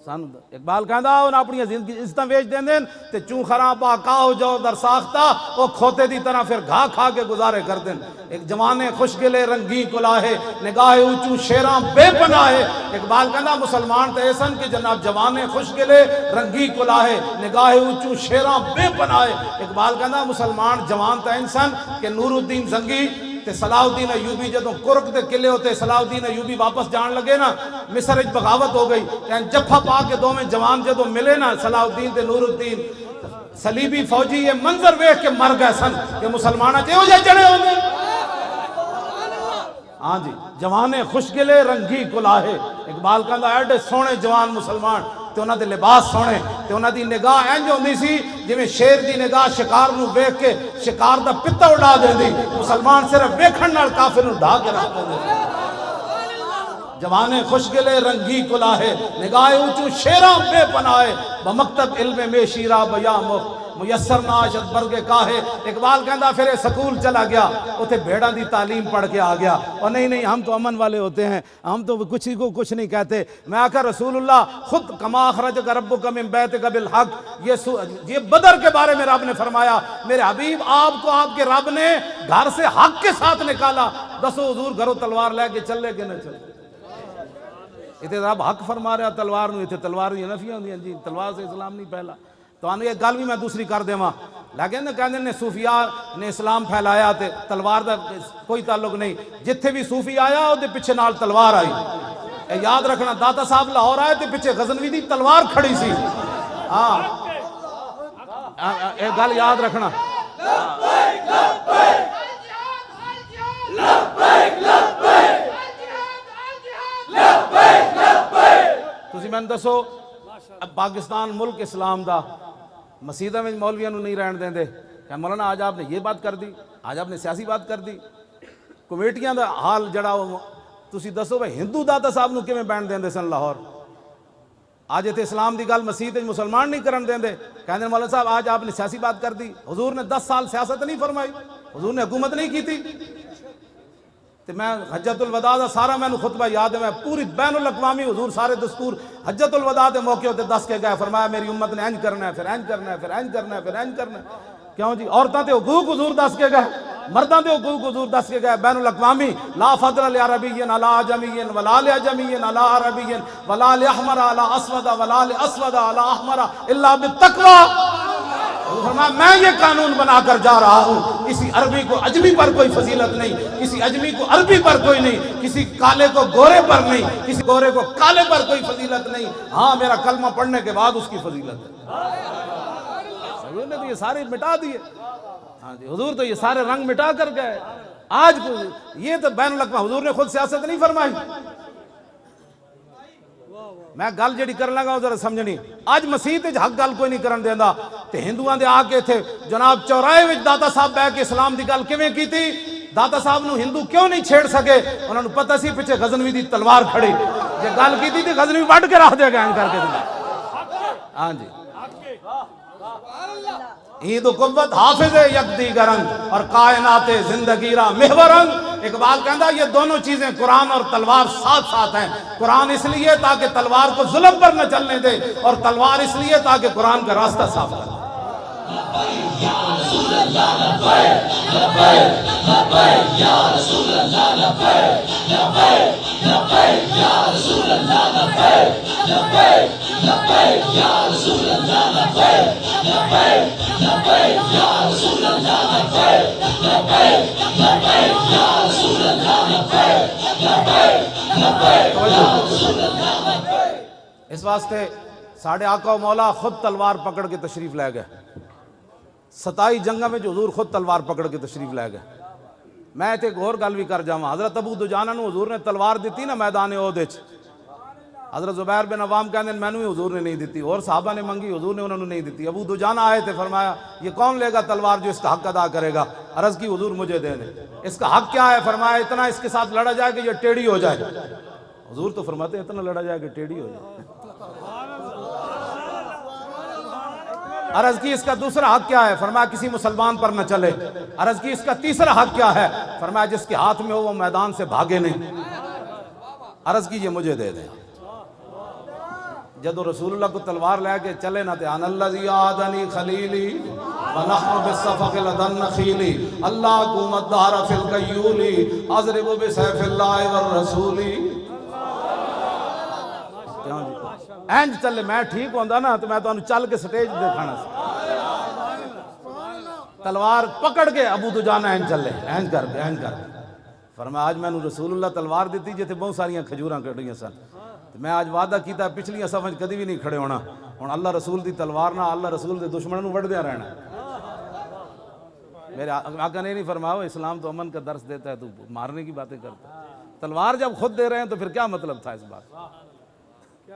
[SPEAKER 1] سان۔ اقبال کہندا انہاں اپنی عزتاں بیچ دیں دیں تے چوں خرابہ کاہو جو در ساختہ، وہ کھوتے دی طرح پھر گھا کھا کے گزارے کر دیں۔ ایک جوانے خوش گلے رنگی کلاہے، نگاہ اونچوں شیراں بے پناہے۔ اقبال کہندا مسلمان تے ایسن کہ جناب جوانے خوش گلے رنگی کلاہے، نگاہ اونچوں شیراں بے پناہے۔ اقبال کہندا مسلمان جوان تے انسان کہ نور الدین زنگی تے صلاح الدین ایوبی جدوں کرک دے قلعے ہوتے صلاح الدین ایوبی واپس جان لگے نا، مصر وچ بغاوت ہو گئی، جفا پا کے دوویں جوان جدوں ملے نا صلاح الدین تے نور الدین، صلیبی فوجی یہ منظر ویکھ کے مر گئے سن کہ مسلماناں تے ہو جائے جڑے ہوندے۔ ہاں جی جوانے خوش گلے رنگی کلاہے۔ اقبال کہندا ایڈے سونے جوان مسلمان تے انہاں دے لباس سونے تے انہاں دی نگاہ انج ہوندی سی جویں شیر دی نگاہ شکار نو ویکھ کے شکار دا پتا اڑا دیندی، مسلمان صرف ویکھن نال کافر نو ڈھا کے رکھ دیندے۔ جوانے خوش گلے رنگی کلاہے، نگاہ اونچوں شیراں بے پناہے، بمکتب علم میں شیرا بیا میسر ناشد برگ کاہے۔ اقبال کہندا پھر سکول چلا گیا، اتے بھیڑاں دی تعلیم پڑھ کے آ گیا، اور نہیں ہم تو امن والے ہوتے ہیں، ہم تو کچھ ہی کو کچھ نہیں کہتے۔ میں آخر رسول اللہ خود کما اخرجک ربک من بیتک بالحق، یہ بدر کے بارے میں رب نے فرمایا میرے حبیب آپ کو آپ کے رب نے گھر سے حق کے ساتھ نکالا۔ دسو حضور گھروں تلوار لے کے چلے کہ نہ چلے؟ اتنے رب حق فرما رہا تلوار نو، اتنے تلوار دی نفیاں ہوندیاں جی تلوار سے اسلام نہیں پھیلا۔ تو آنو یہ گل بھی میں دوسری کر دے ماں، لیکن کہندے نے صوفیاء نے اسلام پھیلایا تے تلوار دا کوئی تعلق نہیں، جتھے بھی صوفی آیا او دے پیچھے نال تلوار آئی۔ اے یاد رکھنا داتا صاحب لاہور آئے تے پیچھے غزنوی دی تلوار کھڑی سی۔ ہاں ایک گل یاد رکھنا، تسی میں دسو پاکستان ملک اسلام دا مسیدہ میں مولویاں نو نہیں رہن دیں دے کہ مولانا آج آپ نے یہ بات کر دی، آج آپ نے سیاسی بات کر دی، کمیٹیاں دا حال جڑا تسی دسو بھائی ہندو داتا صاحب نو کیویں بین دیندے سن لاہور، آج تے اسلام دی گل مسیح تے مسلمان نہیں کرن دیندے، کہندے مولانا صاحب آج آپ نے سیاسی بات کر دی، حضور نے 10 سال سیاست نہیں فرمائی، حضور نے حکومت نہیں کی تھی۔ تو میں حجت الوداع دا سارا میں خطبہ یاد ہے، میں پوری بین الاقوامی حضور سارے دستور حجت الوداع دے موقع ہوتے دس کے گئے، فرمایا میری امت نے انج کرنا ہے، پھر انج کرنا ہے، پھر انج کرنا ہے، پھر انج کرنا ہے۔ کیوں جی عورتاں تے حقوق حضور دس کے گئے، مرداں تے حقوق حضور دس کے گئے، بین الاقوامی لا فضل لعربی علی عجمی ولا لعجمی علی عربی ولا لاحمر علی اسود ولا لاسود علی احمر الا بالتقوی۔ فرمایا میں یہ قانون بنا کر جا رہا ہوں، کسی عربی کو اجمی پر کوئی فضیلت نہیں، کسی اجمی کو عربی پر کوئی نہیں، کسی کالے کو گورے پر نہیں، کسی گورے کو کالے پر کوئی فضیلت نہیں، ہاں میرا کلمہ پڑھنے کے بعد اس کی فضیلت ہے۔ حضور نے تو یہ سارے مٹا دیے، ہاں جی حضور تو یہ سارے رنگ مٹا کر گئے۔ آج یہ تو بین الاقوامی حضور نے خود سیاست نہیں فرمائی۔ میں گل جڑی کر لگا ذرا سمجھنی، اج مسیح تے حق گل کوئی نہیں کرن دیندا تے ہندوؤں دے آ کے تھے جناب چوراہے وچ داتا صاحب بیٹھ کے اسلام دی گل کیویں کیتی؟ داتا صاحب نو ہندو کیوں نہیں چھیڑ سکے؟ انہاں نو پتہ سی پیچھے غزنوی دی تلوار کھڑی، جے گل کیتی تے غزنوی وڈ کے رکھ دے گا کر کے۔ ہاں جی عید و قوت حافظ یکدی گرنگ اور کائنات زندگی را محورنگ۔ اقبال کہندا یہ دونوں چیزیں قرآن اور تلوار ساتھ ساتھ ہیں، قرآن اس لیے تاکہ تلوار کو ظلم پر نہ چلنے دے، اور تلوار اس لیے تاکہ قرآن کا راستہ صاف کر دے۔ اس واسطے ساڑھے آقا و مولا خود تلوار پکڑ کے تشریف لے گئے، 27 جنگاں میں جو حضور خود تلوار پکڑ کے تشریف لے گئے۔ میں تے ایک اور گل بھی کر جاواں، حضرت ابو دجانہ نو حضور نے تلوار دیتی نا میدان احد وچ، حضرت زبیر بن عوام کہندے مینوں ہی حضور نے نہیں دیتی، اور صحابہ نے منگی حضور نے انہوں نے نہیں دیتی۔ ابو دجانہ آئے تھے، فرمایا یہ کون لے گا تلوار جو اس کا حق ادا کرے گا؟ عرض کی حضور مجھے دے دیں۔ اس کا حق کیا ہے؟ فرمایا اتنا اس کے ساتھ لڑا جائے کہ یہ ٹیڑھی ہو جائے۔ حضور تو فرماتے ہیں اتنا لڑا جائے کہ ٹیڑھی ہو جائے۔ عرض کی اس کا دوسرا حق کیا ہے؟ فرمایا کسی مسلمان پر نہ چلے۔ عرض کی اس کا تیسرا حق کیا ہے؟ فرمایا جس کے ہاتھ میں ہو وہ میدان سے بھاگے نہیں۔ عرض کی یہ مجھے دے دیں۔ جدو رسول اللہ کو تلوار لے کے چلے نہ تے ان الذی عادنی خلیلی ونحن بالصفق لدن نخیلی اللہ قومت دار فی القیولی اضرب بسیف اللہ والرسولی۔ اینج چلے میں ٹھیک ہوندا نا تو میں تو چل کے سٹیج دکھانا سی، تلوار پکڑ کے ابو دجانہ اینج چلے، اینج کر کے، اینج کر کے۔ فرمایا آج میں نے رسول اللہ تلوار دیتی جیتے بہت ساریاں کھجوراں کٹیاں سن، میں آج وعدہ کیتا پچھلیاں صفحہ کدی بھی نہیں کھڑے ہونا، ہن اللہ رسول دی تلوار نہ اللہ رسول دے دشمنوں نوں وڈدیاں رہنا۔ میرے آقا نے نہیں فرمایا اسلام تو امن کا درس دیتا ہے، تو مارنے کی باتیں کرتا ہے۔ تلوار جب خود دے رہے ہیں تو پھر کیا مطلب تھا اس بات؟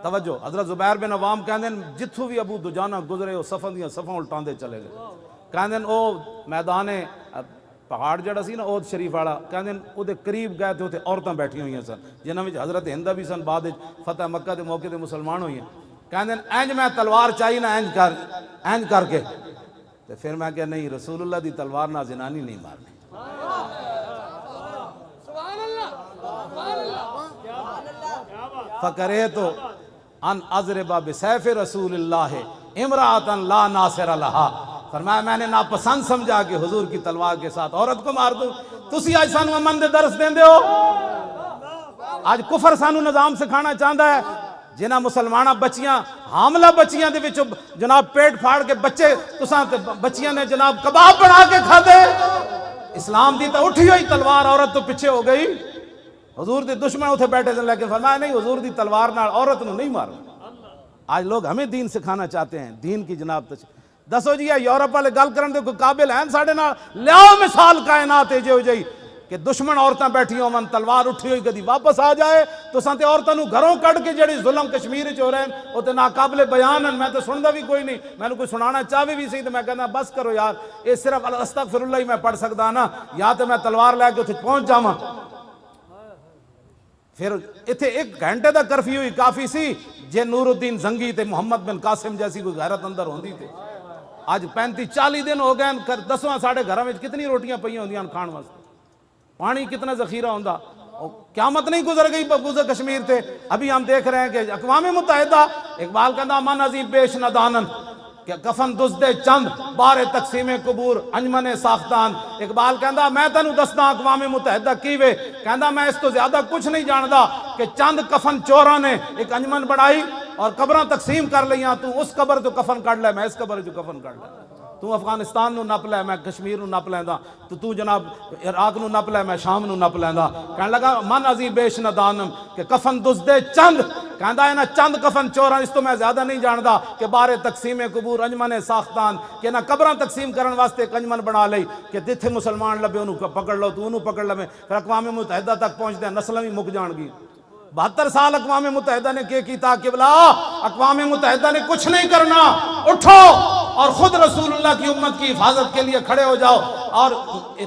[SPEAKER 1] توجہ، حضرت زبیر بن عوام کہندے جتھوں بھی ابو دجانہ گزرے وہ صفاں دیاں صفاں الٹاندے چلے گئے۔ کہندے او میدان پہاڑ جڑا سی نا احد شریف والا، کہندے او دے قریب گئے تے اوتھے عورتاں بیٹھی ہوئیاں سن جنہاں وچ حضرت ہندہ بھی سن، بعد فتح مکہ دے موقع تے مسلمان ہوئی ہیں۔ کہندے اینج میں تلوار چاہی نا اینج کر کے تے پھر میں کہ نہیں رسول اللہ دی تلوار نہ زنانی نہیں مارنی۔ فکرہتو ان اضرب بسیف رسول اللہ امرأۃ لا ناصر لہا۔ فرمایا میں نے ناپسند سمجھا کہ حضور کی تلوار کے ساتھ عورت کو مار دوں۔ تسی آج سانو امن دے درس دیندے ہو، آج کفر سانو نظام سکھانا چاہتا ہے۔ جنہاں مسلمانہ بچیاں حاملہ بچیاں دے وچ جناب پیٹ پھاڑ کے بچے تساں بچیاں نے جناب کباب بنا کے کھا دے۔ اسلام دی تو اٹھی ہوئی تلوار، عورت تو پیچھے ہو گئی۔ حضور دے دشمن اتھے بیٹھے تھے لیکن فرمایا نہیں حضور دی تلوار نال عورت نو نہیں مارنا۔ آج لوگ ہمیں دین سکھانا چاہتے ہیں، دین کی جناب دسو جی یورپ والے گل کرن دے کوئی قابل ہیں ساڈے نال؟ لیاؤ مثال کائنات جو جی کہ دشمن عورتاں بیٹھی ہون تلوار اٹھی ہوئی کدی واپس آ جائے تو سانتے عورتوں نو گھروں کڈ کے جڑی ظلم کشمیر وچ ہو رہے ہیں وہ تے ناقابل بیان ہیں. میں تو سندا بھی کوئی نہیں, میں نے کوئی سنانا چاہے بھی سی تو میں کہنا بس کرو یار, یہ صرف استغفر اللہ ہی میں پڑھ سکدا نا, یا تو میں تلوار لے کے اتنے پہنچ جاواں. پھر اتنے 1 گھنٹے دا کرفیو ہی کافی سی جے نور الدین زنگی تے محمد بن قاسم جیسی کوئی غیرت اندر ہوندی تے. آج 35-40 دن ہو گئے, دسواں ساڑھے گھراں وچ کتنی روٹیاں پئی ہوندیاں کھان واسطے, پانی کتنا ذخیرہ ہوندا. قیامت نہیں گزر گئی گزر کشمیر تے. ابھی ہم دیکھ رہے ہیں کہ اقوام متحدہ, اقبال کہندا من عظیم بیش ندانن کہ کفن دزدے چند بار تقسیم قبور انجمن ساختان. اقبال کہندا میں تینوں دسدا اقوام متحدہ کیوے, کہندا میں اس تو زیادہ کچھ نہیں جاندا کہ چند کفن چوراں نے ایک انجمن بڑھائی اور قبراں تقسیم کر لیاں. تو اس قبر تو کفن کڈ لے, میں اس قبر جو کفن کڈ لے. تو افغانستان نو نپ لے, میں کشمیر نو نپ لیندا. تو جناب عراق نو نپ لے, میں شام نو نپ لیندا. کہنے لگا من عظیم بیش ندانم کہ کفن دزدے چند, کہندا ہے نا چند کفن چوراں, اس تو میں زیادہ نہیں جاندا کہ بارے تقسیم قبور انجمن ساختان, کہ نہ قبراں تقسیم کرن واسطے ایک انجمن بنا لئی کہ جتھے مسلمان لبے انہوں پکڑ لو, تو انہوں پکڑ لوے. پھر اقوام متحدہ تک پہنچدے نسلاں بھی مک جان گی. 72 سال اقوام متحدہ نے کیتا کہ بلا اقوام متحدہ نے کچھ نہیں کرنا, اٹھو اور خود رسول اللہ کی امت کی حفاظت کے لیے کھڑے ہو جاؤ. اور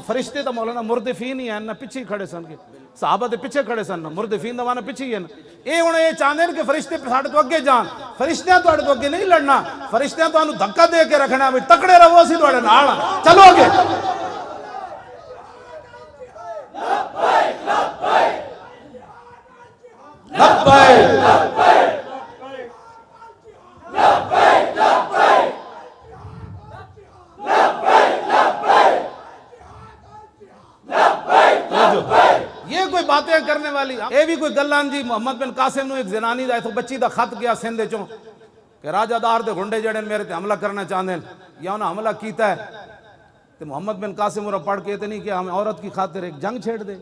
[SPEAKER 1] فرشتے تو مولانا مردفین ہی ہیں نا, پیچھے کھڑے سن کے صحابہ دے پیچھے کھڑے سن, مردفین دا معنی پیچھے ہی ہے نا. یہ ہن یہ چاہندے ہیں کہ فرشتے ساڈے تو اگے جان, فرشتیاں تواڈے تو اگے نہیں لڑنا, فرشتیاں تانوں دھکا دے کے رکھنا بھی تکڑے رہو, اسی تواڈے نال چلو اگے. یہ کوئی باتیں کرنے والی, یہ بھی کوئی گلان جی. محمد بن قاسم نو ایک زنانی دا تو بچی دا خط گیا سندھ چوں کہ راجہ دار دے گھنڈے جڑے میرے تے حملہ کرنا چاہندے ہیں یا انہاں حملہ کیتا ہے. تو محمد بن قاسم انہاں پڑھ کے تے نہیں کہ ہم عورت کی خاطر ایک جنگ چھیڑ دے,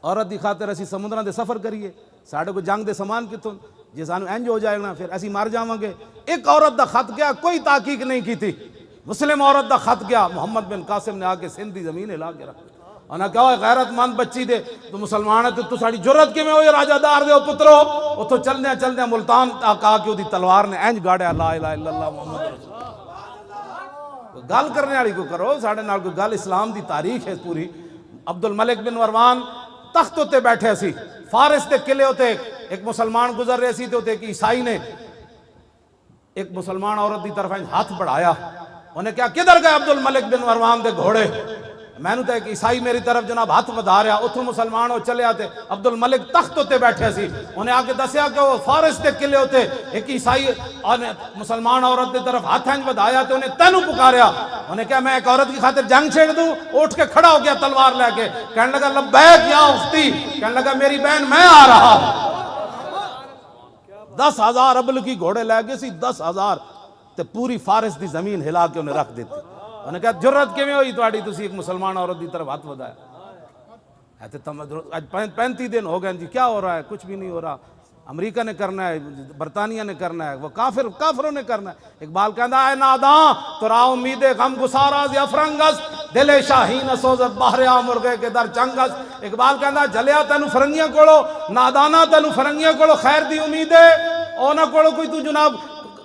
[SPEAKER 1] عورت دی خاطر اسی سمندراں دے سفر کریے, ساڈے کو جنگ دے سامان کتوں جے سانو انج ہو جائے گا پھر اسی مار جاواں گے. ایک عورت دا خط گیا, کوئی تحقیق نہیں کی تھی, مسلم عورت دا خط گیا, محمد بن قاسم نے آ کے سندھ دی زمین ہلا کے رکھ. انہاں کہا غیرت مند بچی دے تو مسلمان ہے تو ساڑی جرت کے میں ہوئی راجہ دار دے پترو, وہ تو چلنے ملتان کہا کہ وہ دی تلوار نے اینج گاڑیا لا الہ الا اللہ محمد رسول اللہ. گل کرنے والی کو کرو, ساڑھے نال کوئی گل اسلام دی تاریخ ہے پوری. عبد الملک بن مروان تخت ہوتے بیٹھے سی, فارس تے قلعے ہوتے, ایک مسلمان گزر رہے سی, تو ایک عیسائی نے ایک مسلمان عورت دی طرف ہاتھ بڑھایا. انہیں کہا کدھر گئے عبد الملک بن مروان دے گھوڑے, میں نے تو ایک عیسائی میری طرف جناب ہاتھ بڑھا رہا, اتھوں مسلمان ہو چلے آتے. عبد الملک تخت ہوتے بیٹھے سی, انہیں آ کے دسیا کہ وہ فارس تے قلعے ہوتے ایک عیسائی اور مسلمان عورت دی طرف ہاتھ بڑھایا, تو انہیں تینوں پکاریا. انہیں کہا میں ایک عورت کی خاطر جنگ چھیڑ دوں, اٹھ کے کھڑا ہو گیا تلوار لے کے, کہنے لگا لبیک یا اختی, کہنے لگا میری بہن میں آ رہا. 10,000 ابل کی گھوڑے لے گئے سی, 10,000 تے پوری فارس دی زمین ہلا کے انہیں رکھ دیتی. انہیں کہا جرت کیویں ہوئی تواڈی, تسی ایک مسلمان عورت دی طرف ہاتھ بڑھایا. آج 35 دن ہو گئے جی, کیا ہو رہا ہے؟ کچھ بھی نہیں ہو رہا. امریکہ نے کرنا ہے, برطانیہ نے کرنا ہے, وہ کافروں نے کرنا ہے. اقبال کہندا ہے ناداں تو را امید غم گساراز یا فرنگس, دل شاہین سوزت بہریا مرغے کے در چنگس. اقبال کہندا جلیا تینوں فرنگیاں کولو, نادانا تینوں فرنگیاں کولو خیر دی امید ہے, اونا کولو کوئی تو جناب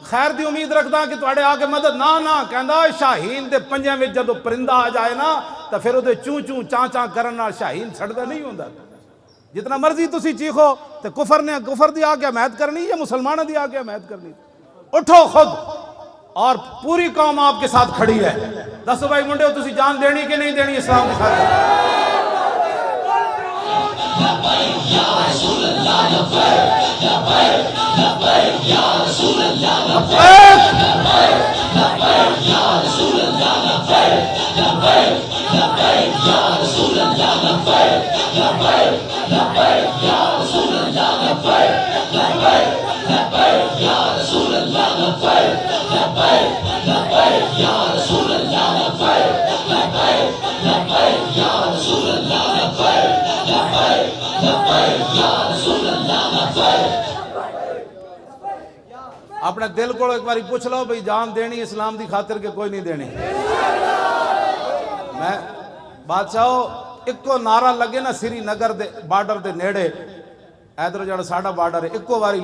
[SPEAKER 1] خیر دی امید رکھدا کہ تواڈے آ کے مدد نہ کہندا شاہین دے پنجاں وچ جدوں پرندہ آ جائے نا تے پھر اودے چوں چوں چاں چاں کرن نال شاہین چھڑدا نہیں ہوندا. جتنا مرضی تسی چیخو تے کفر دی آ کے حمایت کرنی یا مسلمانوں دی آ کے حمایت کرنی. اٹھو خود, اور پوری قوم آپ کے ساتھ کھڑی ہے. دسو بھائی منڈے تسی جان دینی کہ نہیں دینی اسلام کی خاطر؟ اپنے دل کو ایک باری پوچھ لو بھئی جان دینی اسلام دی خاطر کے کوئی نہیں دینی. میں بادشاہو ایک کو نعرہ لگے نا سری نگر دے بارڈر دے نیڑے ایدر جڑا ساڑا بارڈر ہے ایک کو باری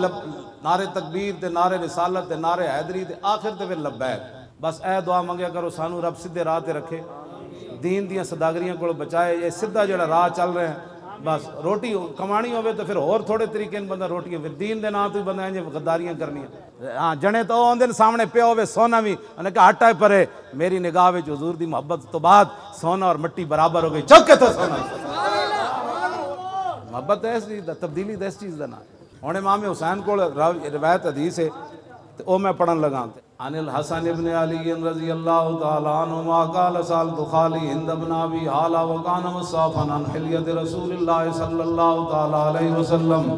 [SPEAKER 1] نعرے تکبیر تے نعرے رسالت تے نعرے حیدری تے آخر تے پھر لبیک. بس اے دعا منگیا کرو سانو رب سدھے راہ تے رکھے, دین دیاں صداگریاں کو بچائے. یہ سدھا جڑا راہ چل رہے ہیں بس روٹی کمانی ہوئے تو پھر اور تھوڑے طریقے بندہ روٹیاں پھر دین دے نام تو بندہ ہیں غداریاں کرنی ہیں. ہاں جنے تو آن دن سامنے پہ ہوئے سونا بھی انہیں کہا ہٹائے پرے میری نگاہ وچ حضور دی محبت تو بعد سونا اور مٹی برابر ہو گئی چوکے تو سونا. محبت ہے اس چیز تبدیلی ہے اس چیز دا نا. ہن امام حسین کو روایت حدیث ہے تو او میں پڑھن لگا عن الحسن ابن علی رضی اللہ تعالی عنہما قال سألت خالی ہند بن ابی حالہ وکان مصافا عن حلیت رسول اللہ صلی اللہ تعالی علیہ وسلم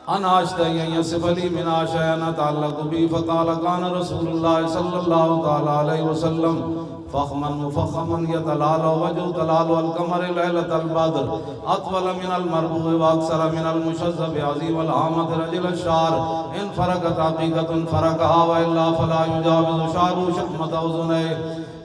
[SPEAKER 1] ان اشتہی ان یصف لی من اشیاء تعلق بی فقال کان رسول اللہ صلی اللہ تعالی علیہ وسلم فخما مفخما يتلال وجه تلال القمر ليلة البدر اطول من المربوع واكثر من المشذب عظيم الهامة رجل الشعر ان فرقت حقيقة فرقها والا فلا يجاوز شعره شحمة اذنيه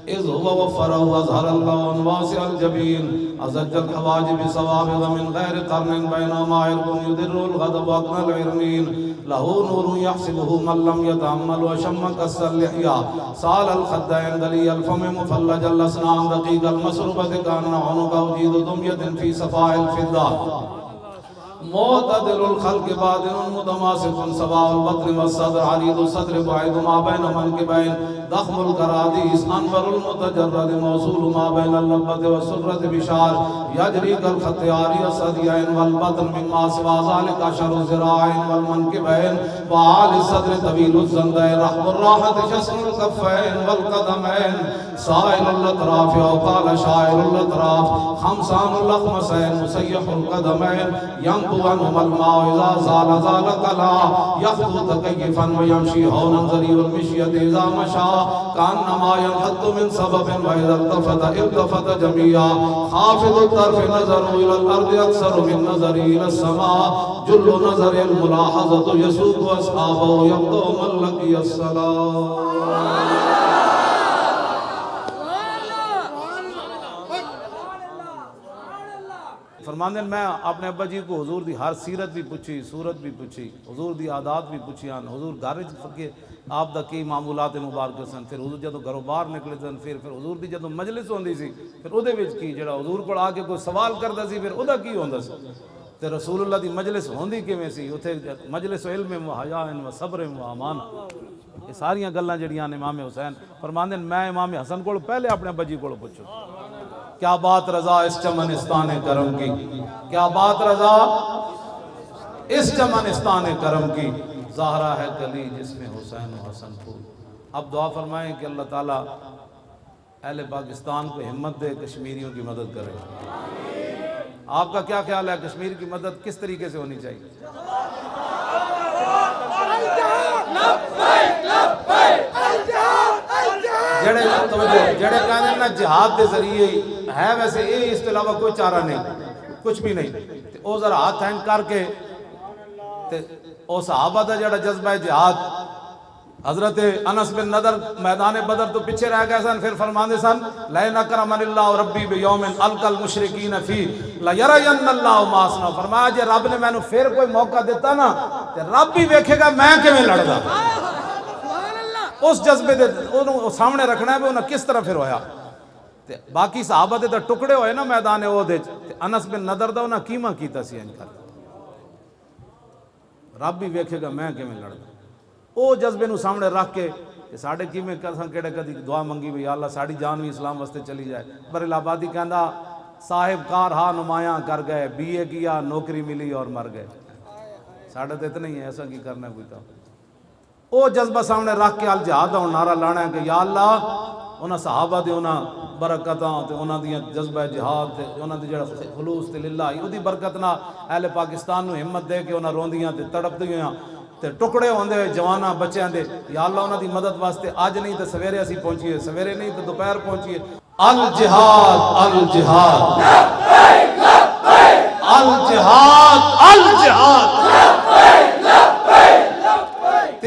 [SPEAKER 1] اذ هو وفره اظهر اللون واسع الجبين ازج الحواجب صوابغ من غير قرن بينما عرق يدر الغضب واقنى العرنين له نور يحسبه من لم يتأمل وشم كس اللحية سال الخدين دلي الفم مفلج الاسنان دقيق المسربة كان عنق وجيد دمية في صفاء الفضة معتدل الخلق باطن متماسك سواء البطن والصدر عريض الصدر بعيد ما بين منكبين ضخم الكراديس انور المتجرد موصول ما بين اللبة والسرة بشار يجري كالخط عاري الصديين والبطن مما سوى ذلك اشهر الذراعين والمنكبين وعالي الصدر طويل الزندين رحم الراحة شسر الكفين والقدمين سائل الاطراف او قال شائر الاطراف خمسان الاخمسين مسيح القدمين ينبو عنهما الماء اذا زال زال كلا يخطو تكيفا ويمشي هونا ذريع المشية اذا مشى كأنما ينحط من سبب واذا التفت جميعا خافض الطرف نظر الى الارض اكثر من نظر الى السماء جل نظر الملاحظة يسوق اصحابه يبدو من لقي الصلاة. فرماندے میں اپنے ابا جی کو حضور دی ہر سیرت بھی پوچھی صورت بھی پوچھی حضور دی عادات بھی پوچھی حضور گھر فقے آپ دا کی معمولات مبارک سن پھر حضور جدو گھروں باہر نکلے سن پھر حضور دی جدو مجلس ہوندی سی پھر او دے وچ کی جڑا حضور کو آ کے کوئی سوال کردا سی پھر او دا کی ہوندا سی تے رسول اللہ دی مجلس ہوندی کیویں سی اوتھے مجلس علم و حیا و صبر و امان. یہ ساریاں گلاں جڑیاں امام حسین فرماندے میں امام حسن کو پہلے اپنے ابا جی کو پوچھو کیا بات رضا اس چمنستان کرم کی کیا بات رضا اس چمنستان کرم کی زہرا ہے گلی جس میں حسین و حسن پھول. اب دعا فرمائیں کہ اللہ تعالیٰ اہل پاکستان کو ہمت دے کشمیریوں کی مدد کرے. آپ کا کیا خیال ہے کشمیر کی مدد کس طریقے سے ہونی چاہیے؟ جڑے کہنے نا جہاد دے ذریعے ہے ویسے یہ اس کے علاوہ کوئی چارہ نہیں کچھ بھی نہیں. او ذرا ہاتھ ہینگ کر کے او صحابہ دا جڑا جذبہ جہاد حضرت انس بن نضر میدان بدر تو پیچھے رہ گئے سن پھر فرماندے سن لئن اکرمن اللہ ربی بیوم القى المشرکین فی لیرین اللہ ما اصنع. فرمایا جے رب نے مینوں پھر کوئی موقع دیتا نا تے رب بھی ویکھے گا میں کیویں لڑدا. اس جذبے دے انہوں سامنے رکھنا ہے بھی انہوں کس طرح پھر ہویا. باقی صحابہ دے ٹکڑے ہوئے نا میدان احد انس بن نضر دا انہاں کیما کیتا سی انج کر رب بھی ویکھے گا میں کیویں لڑدا. او جذبے نو سامنے رکھ کے کہ ساڈے کیویں کساں کیڑے کدی دعا منگی بھی یا اللہ ساڈی جان بھی اسلام واسطے چلی جائے. بریل آبادی کہندا صاحب کار ہاں نمایاں کر گئے بی اے کیا نوکری ملی اور مر گئے. ساڈے تے اتنا ہی ہے ایسا کی کرنا ہے کوئی کام. او جذبہ سامنے رکھ کے الجہاد دا نعرہ لانا ہے کہ یا اللہ انہاں صحابہ دے انہاں برکتاں تے انہاں دی جذبہ جہاد تے انہاں دی جڑا خلوص تے للہ او دی برکت نال اہل پاکستان نو ہمت دے کے انہاں روندیاں تے تڑپدیاں تے ٹکڑے ہوندے جواناں بچیاں دے یا اللہ انہاں دی مدد واسطے اج نہیں تے سویرے اسی پہنچیے سویرے نہیں تے دوپہر پہنچیے. الجہاد الجہاد لبیک لبیک الجہاد الجہاد لبیک لبیک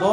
[SPEAKER 1] 2